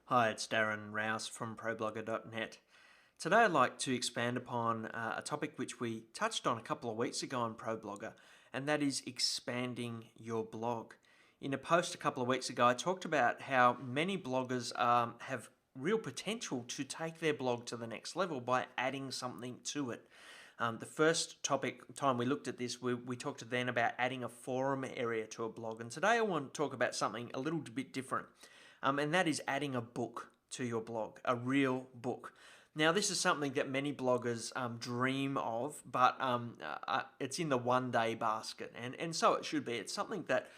Hi, it's Darren Rouse from ProBlogger.net. Today I'd like to expand upon a topic which we touched on a couple of weeks ago on ProBlogger, and that is expanding your blog. In a post a couple of weeks ago, I talked about how many bloggers have real potential to take their blog to the next level by adding something to it. The first time we looked at this, we talked then about adding a forum area to a blog, and today I want to talk about something a little bit different. And that is adding a book to your blog, a real book. Now, this is something that many bloggers dream of, but it's in the one-day basket, and so it should be. It's something that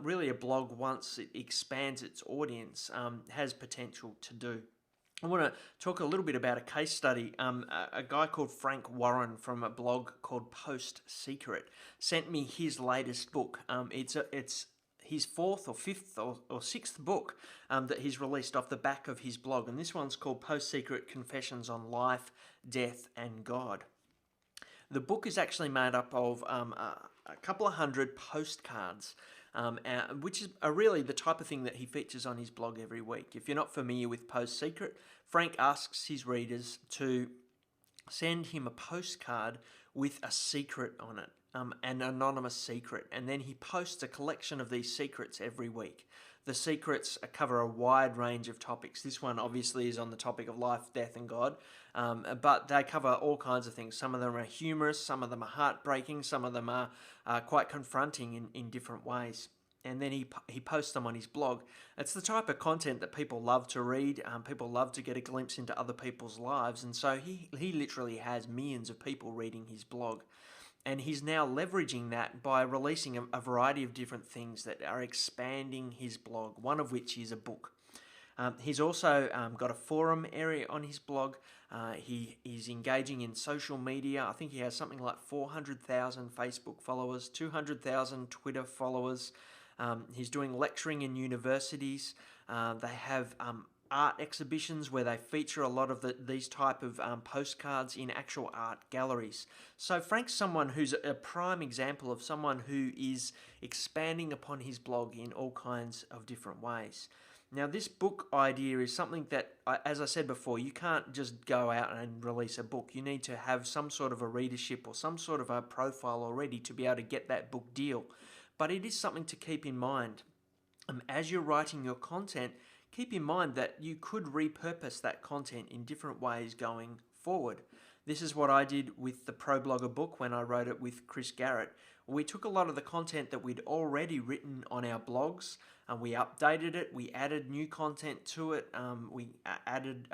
really a blog, once it expands its audience, has potential to do. I want to talk a little bit about a case study. A guy called Frank Warren from a blog called Post Secret sent me his latest book. It's his fourth or fifth or sixth book that he's released off the back of his blog, and this one's called Post Secret: Confessions on Life, Death and God. The book is actually made up of a couple of hundred postcards, which are really the type of thing that he features on his blog every week. If you're not familiar with Post Secret, Frank asks his readers to send him a postcard with a secret on it, an anonymous secret, and then he posts a collection of these secrets every week. The secrets cover a wide range of topics. This one obviously is on the topic of life, death and God, but they cover all kinds of things. Some of them are humorous, some of them are heartbreaking, some of them are quite confronting in different ways. And then he posts them on his blog. It's the type of content that people love to read. People love to get a glimpse into other people's lives, and so he literally has millions of people reading his blog. And he's now leveraging that by releasing a variety of different things that are expanding his blog, one of which is a book. He's also got a forum area on his blog. He is engaging in social media. I think he has something like 400,000 Facebook followers, 200,000 Twitter followers. He's doing lecturing in universities. They have art exhibitions where they feature a lot of these type of postcards in actual art galleries. So Frank's someone who's a prime example of someone who is expanding upon his blog in all kinds of different ways. Now, this book idea is something that, as I said before, you can't just go out and release a book. You need to have some sort of a readership or some sort of a profile already to be able to get that book deal. But it is something to keep in mind. As you're writing your content, keep in mind that you could repurpose that content in different ways going forward. This is what I did with the ProBlogger book when I wrote it with Chris Garrett. We took a lot of the content that we'd already written on our blogs, and we updated it, we added new content to it, we added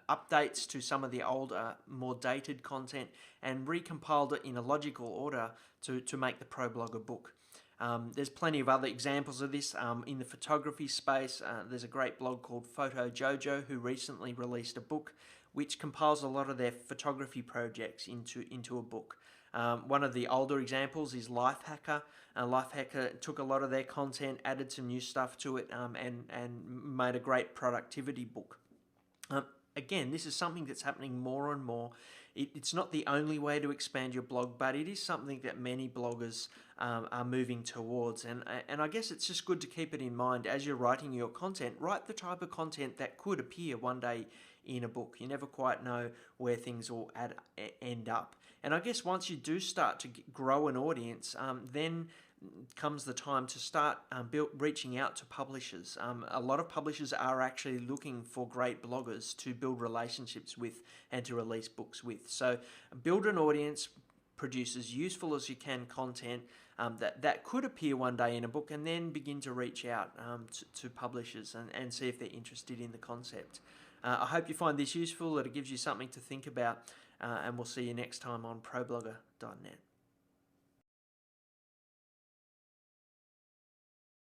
updates to some of the older, more dated content, and recompiled it in a logical order to make the ProBlogger book. There's plenty of other examples of this in the photography space. There's a great blog called Photo Jojo who recently released a book which compiles a lot of their photography projects into a book. One of the older examples is Lifehacker. Lifehacker took a lot of their content, added some new stuff to it, and made a great productivity book. Again, this is something that's happening more and more. It's not the only way to expand your blog, but it is something that many bloggers are moving towards. And I guess it's just good to keep it in mind as you're writing your content. Write the type of content that could appear one day in a book. You never quite know where things will end up. And I guess once you do start to grow an audience, then comes the time to start reaching out to publishers. A lot of publishers are actually looking for great bloggers to build relationships with and to release books with. So build an audience, produce as useful as you can content that could appear one day in a book, and then begin to reach out to publishers and see if they're interested in the concept. I hope you find this useful, that it gives you something to think about, and we'll see you next time on ProBlogger.net.